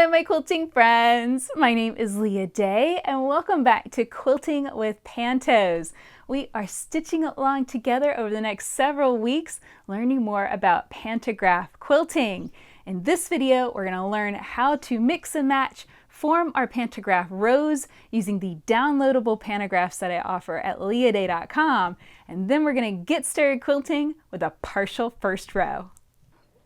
Hello, my quilting friends. My name is Leah Day, and welcome back to Quilting with Pantos. We are stitching along together over the next several weeks, learning more about pantograph quilting. In this video, we're going to learn how to mix and match, form our pantograph rows using the downloadable pantographs that I offer at leahday.com, and then we're going to get started quilting with a partial first row.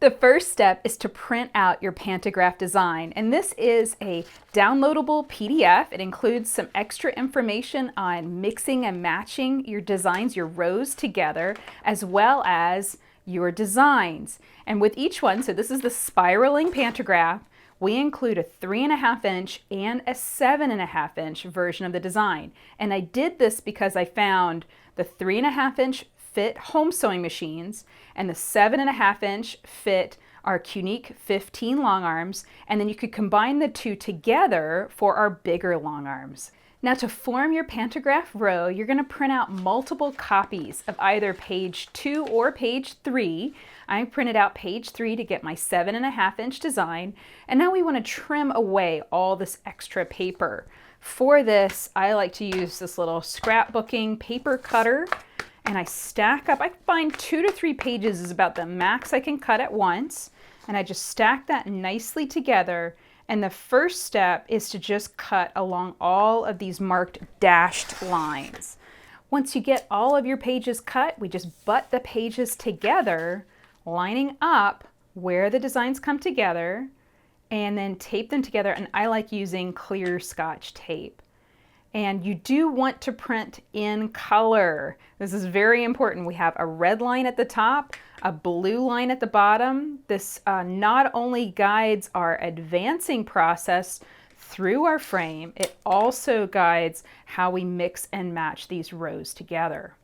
The first step is to print out your pantograph design, and this is a downloadable PDF. It includes some extra information on mixing and matching your designs, your rows together, as well as your designs. And with each one, so this is the spiraling pantograph, we include a 3.5 inch and a 7.5 inch version of the design. And I did this because I found the 3.5 inch fit home sewing machines, and the 7.5 inch fit our Unique 15 long arms, and then you could combine the two together for our bigger long arms. Now, to form your pantograph row, you're going to print out multiple copies of either page 2 or page 3. I printed out page 3 to get my 7.5 inch design, and now we want to trim away all this extra paper. For this, I like to use this little scrapbooking paper cutter. And I stack up, I find 2 to 3 pages is about the max I can cut at once. And I just stack that nicely together. And the first step is to just cut along all of these marked dashed lines. Once you get all of your pages cut, we just butt the pages together, lining up where the designs come together, and then tape them together. And I like using clear Scotch tape. And you do want to print in color. This is very important. We have a red line at the top, a blue line at the bottom. This not only guides our advancing process through our frame, it also guides how we mix and match these rows together.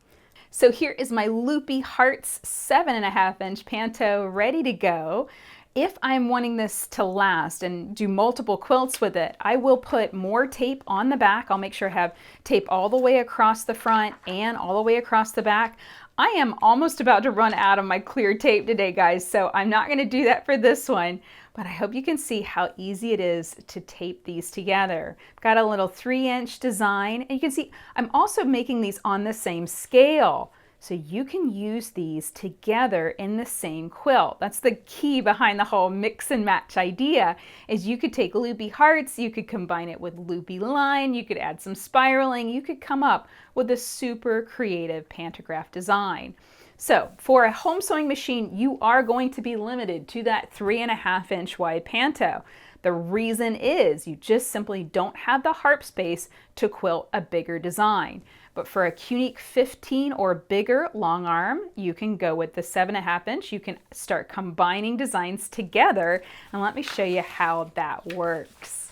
So here is my Loopy Hearts 7.5 inch panto ready to go. If I'm wanting this to last and do multiple quilts with it, I will put more tape on the back. I'll make sure I have tape all the way across the front and all the way across the back. I am almost about to run out of my clear tape today, guys, so I'm not going to do that for this one, but I hope you can see how easy it is to tape these together. I've got a little 3-inch design, and you can see I'm also making these on the same scale. So you can use these together in the same quilt. That's the key behind the whole mix and match idea, is you could take Loopy Hearts, you could combine it with Loopy Line, you could add some spiraling, you could come up with a super creative pantograph design. So for a home sewing machine, you are going to be limited to that 3.5 inch wide panto. The reason is you just simply don't have the harp space to quilt a bigger design. But for a Unique 15 or bigger long arm, you can go with the 7.5 inch. You can start combining designs together, and let me show you how that works.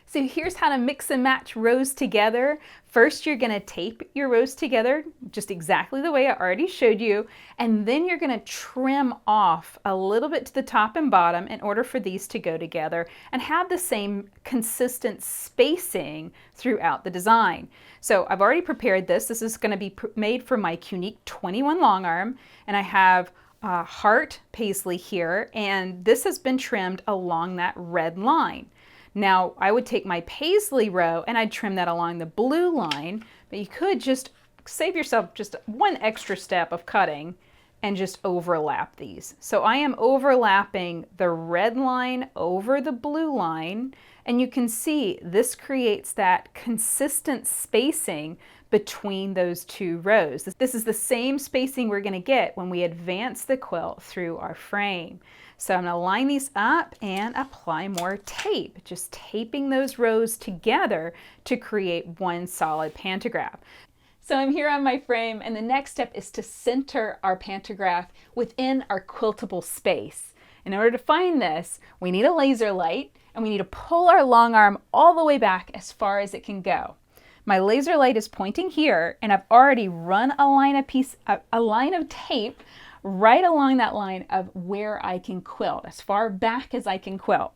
So here's how to mix and match rows together. First, you're going to tape your rows together just exactly the way I already showed you, and then you're going to trim off a little bit to the top and bottom in order for these to go together and have the same consistent spacing throughout the design. So I've already prepared this. This is going to be made for my Unique 21 long arm, and I have heart paisley here, and this has been trimmed along that red line. Now, I would take my paisley row and I'd trim that along the blue line, but you could just save yourself just one extra step of cutting and just overlap these. So I am overlapping the red line over the blue line, and you can see this creates that consistent spacing between those two rows. This is the same spacing we're going to get when we advance the quilt through our frame. So I'm going to line these up and apply more tape, just taping those rows together to create one solid pantograph. So I'm here on my frame, and the next step is to center our pantograph within our quiltable space. In order to find this, we need a laser light, and we need to pull our long arm all the way back as far as it can go. My laser light is pointing here, and I've already run a line of tape right along that line of where I can quilt, as far back as I can quilt.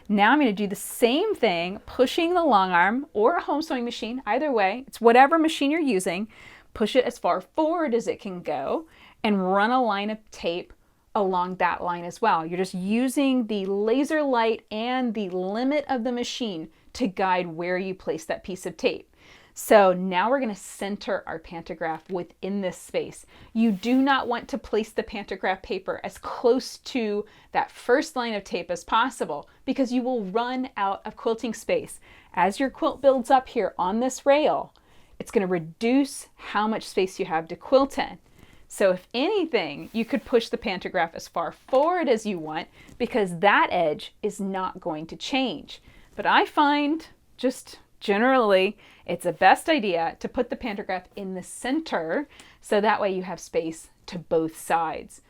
Now I'm going to do the same thing, pushing the long arm or a home sewing machine, either way, it's whatever machine you're using, push it as far forward as it can go and run a line of tape along that line as well. You're just using the laser light and the limit of the machine to guide where you place that piece of tape. So now we're going to center our pantograph within this space. You do not want to place the pantograph paper as close to that first line of tape as possible, because you will run out of quilting space. As your quilt builds up here on this rail, it's going to reduce how much space you have to quilt in. So if anything, you could push the pantograph as far forward as you want, because that edge is not going to change. But I find, just generally, it's the best idea to put the pantograph in the center, so that way you have space to both sides.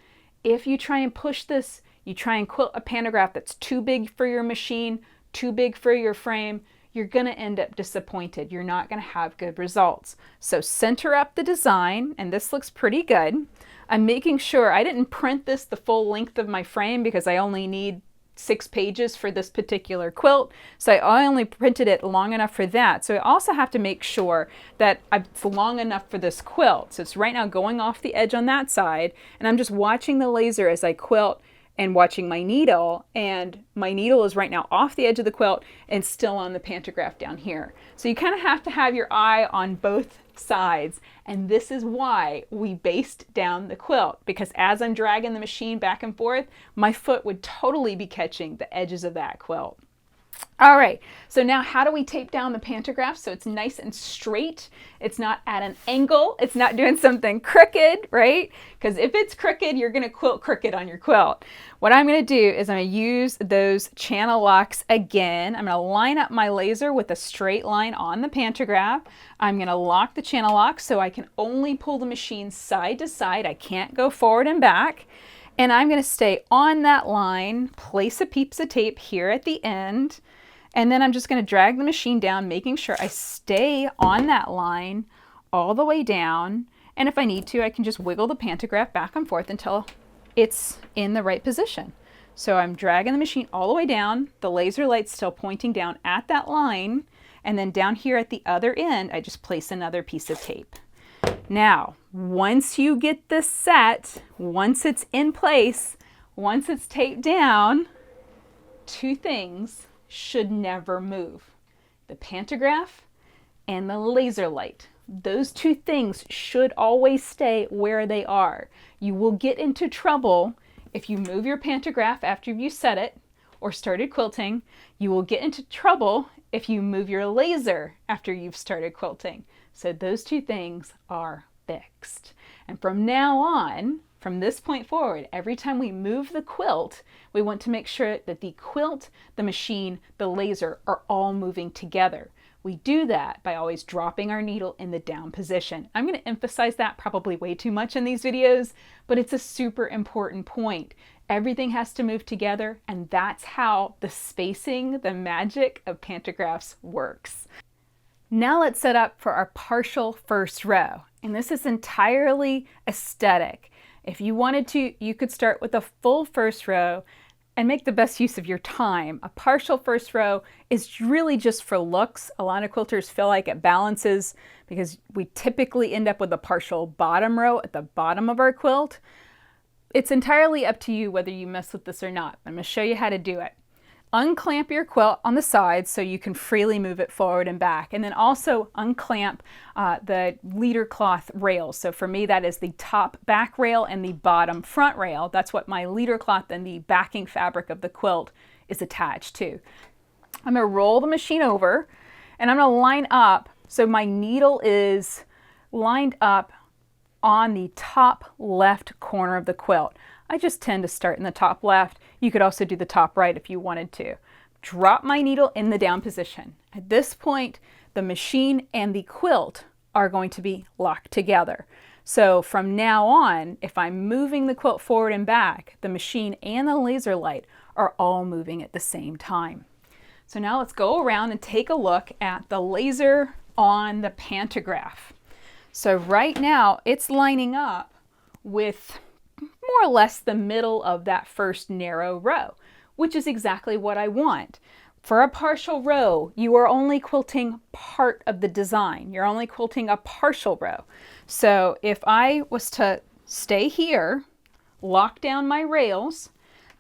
If you try and push this, you try and quilt a pantograph that's too big for your machine, too big for your frame, you're going to end up disappointed. You're not going to have good results. So center up the design, and this looks pretty good. I'm making sure I didn't print this the full length of my frame because I only need 6 pages for this particular quilt. So I only printed it long enough for that. So I also have to make sure that it's long enough for this quilt. So it's right now going off the edge on that side, and I'm just watching the laser as I quilt and watching my needle, and my needle is right now off the edge of the quilt and still on the pantograph down here. So you kind of have to have your eye on both sides, and this is why we based down the quilt, because as I'm dragging the machine back and forth, my foot would totally be catching the edges of that quilt. All right, so now how do we tape down the pantograph so it's nice and straight? It's not at an angle, it's not doing something crooked, right? Because if it's crooked, you're gonna quilt crooked on your quilt. What I'm gonna do is I'm gonna use those channel locks again. I'm gonna line up my laser with a straight line on the pantograph. I'm gonna lock the channel lock so I can only pull the machine side to side. I can't go forward and back. And I'm going to stay on that line, place a piece of tape here at the end, and then I'm just going to drag the machine down, making sure I stay on that line all the way down. And if I need to, I can just wiggle the pantograph back and forth until it's in the right position. So I'm dragging the machine all the way down, the laser light's still pointing down at that line, and then down here at the other end, I just place another piece of tape. Now, once you get this set, once it's in place, once it's taped down, 2 things should never move: the pantograph and the laser light. Those 2 things should always stay where they are. You will get into trouble if you move your pantograph after you set it or started quilting. You will get into trouble if you move your laser after you've started quilting. So those 2 things are fixed. And from now on, from this point forward, every time we move the quilt, we want to make sure that the quilt, the machine, the laser are all moving together. We do that by always dropping our needle in the down position. I'm going to emphasize that probably way too much in these videos, but it's a super important point. Everything has to move together, and that's how the spacing, the magic of pantographs works. Now let's set up for our partial first row. And this is entirely aesthetic. If you wanted to, you could start with a full first row and make the best use of your time. A partial first row is really just for looks. A lot of quilters feel like it balances because we typically end up with a partial bottom row at the bottom of our quilt. It's entirely up to you whether you mess with this or not. I'm going to show you how to do it. Unclamp your quilt on the sides so you can freely move it forward and back. And then also unclamp the leader cloth rails. So for me, that is the top back rail and the bottom front rail. That's what my leader cloth and the backing fabric of the quilt is attached to. I'm going to roll the machine over, and I'm going to line up so my needle is lined up on the top left corner of the quilt. I just tend to start in the top left. You could also do the top right if you wanted to. Drop my needle in the down position. At this point, the machine and the quilt are going to be locked together. So from now on, if I'm moving the quilt forward and back, the machine and the laser light are all moving at the same time. So now let's go around and take a look at the laser on the pantograph. So right now it's lining up with more or less the middle of that first narrow row, which is exactly what I want. For a partial row, you are only quilting part of the design. You're only quilting a partial row. So if I was to stay here, lock down my rails,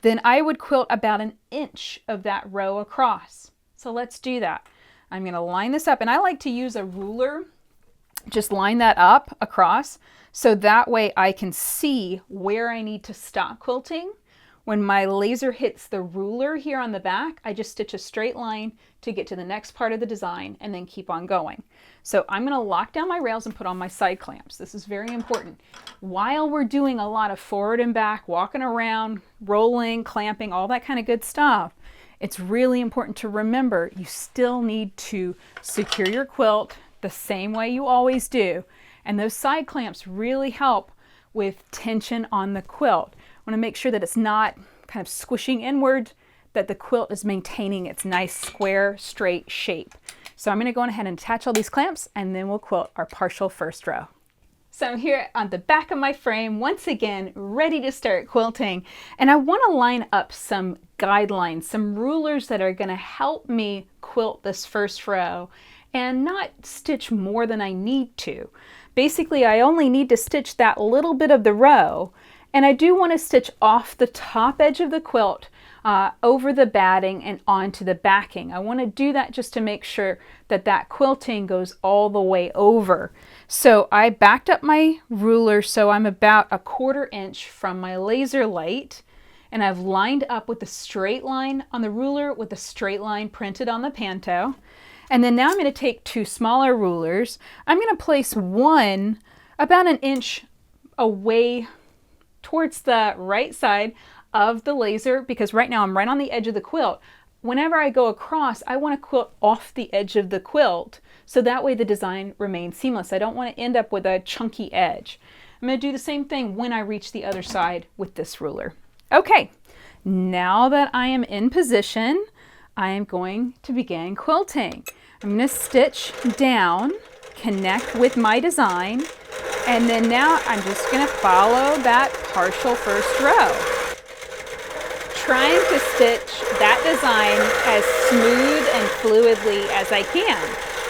then I would quilt about 1 inch of that row across. So let's do that. I'm going to line this up, and I like to use a ruler. Just line that up across so that way I can see where I need to stop quilting. When my laser hits the ruler here on the back, I just stitch a straight line to get to the next part of the design and then keep on going. So I'm going to lock down my rails and put on my side clamps. This is very important. While we're doing a lot of forward and back, walking around, rolling, clamping, all that kind of good stuff, it's really important to remember you still need to secure your quilt the same way you always do. And those side clamps really help with tension on the quilt. I want to make sure that it's not kind of squishing inward, that the quilt is maintaining its nice square, straight shape. So I'm going to go ahead and attach all these clamps, and then we'll quilt our partial first row. So I'm here on the back of my frame, once again, ready to start quilting. And I want to line up some guidelines, some rulers that are going to help me quilt this first row and not stitch more than I need to. Basically, I only need to stitch that little bit of the row, and I do want to stitch off the top edge of the quilt over the batting and onto the backing. I want to do that just to make sure that that quilting goes all the way over. So I backed up my ruler so I'm about 1/4 inch from my laser light, and I've lined up with a straight line on the ruler with a straight line printed on the Panto. And then now I'm going to take 2 smaller rulers. I'm going to place one about 1 inch away towards the right side of the laser, because right now I'm right on the edge of the quilt. Whenever I go across, I want to quilt off the edge of the quilt so that way the design remains seamless. I don't want to end up with a chunky edge. I'm going to do the same thing when I reach the other side with this ruler. Okay, now that I am in position, I am going to begin quilting. I'm going to stitch down, connect with my design, and then now I'm just going to follow that partial first row, trying to stitch that design as smooth and fluidly as I can.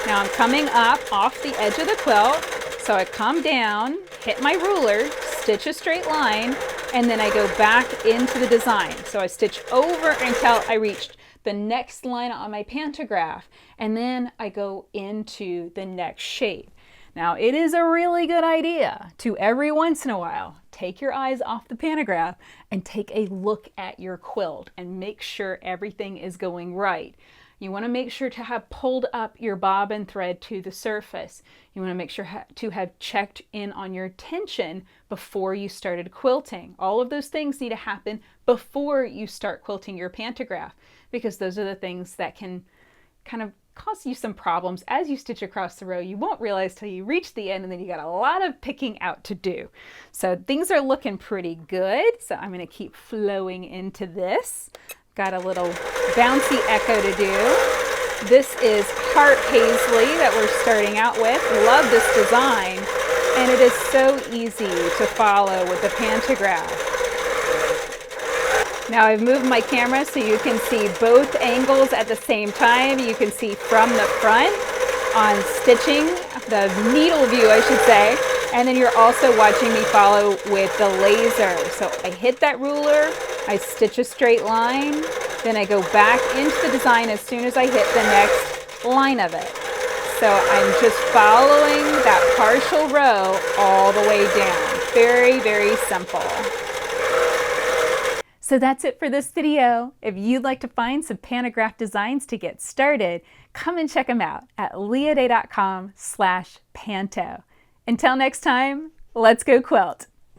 Now I'm coming up off the edge of the quilt, so I come down, hit my ruler, stitch a straight line, and then I go back into the design. So I stitch over until I reached the next line on my pantograph, and then I go into the next shape. Now it is a really good idea to every once in a while take your eyes off the pantograph and take a look at your quilt and make sure everything is going right. You want to make sure to have pulled up your bobbin thread to the surface. You want to make sure to have checked in on your tension before you started quilting. All of those things need to happen before you start quilting your pantograph, because those are the things that can kind of cause you some problems as you stitch across the row. You won't realize till you reach the end, and then you got a lot of picking out to do. So things are looking pretty good. So I'm going to keep flowing into this. Got a little bouncy echo to do. This is Heart Paisley that we're starting out with. Love this design, and it is so easy to follow with the pantograph. Now I've moved my camera so you can see both angles at the same time. You can see from the front on stitching, the needle view I should say, and then you're also watching me follow with the laser. So I hit that ruler, I stitch a straight line, then I go back into the design as soon as I hit the next line of it. So I'm just following that partial row all the way down. Very, very simple. So that's it for this video. If you'd like to find some pantograph designs to get started, come and check them out at leahday.com/panto. Until next time, let's go quilt.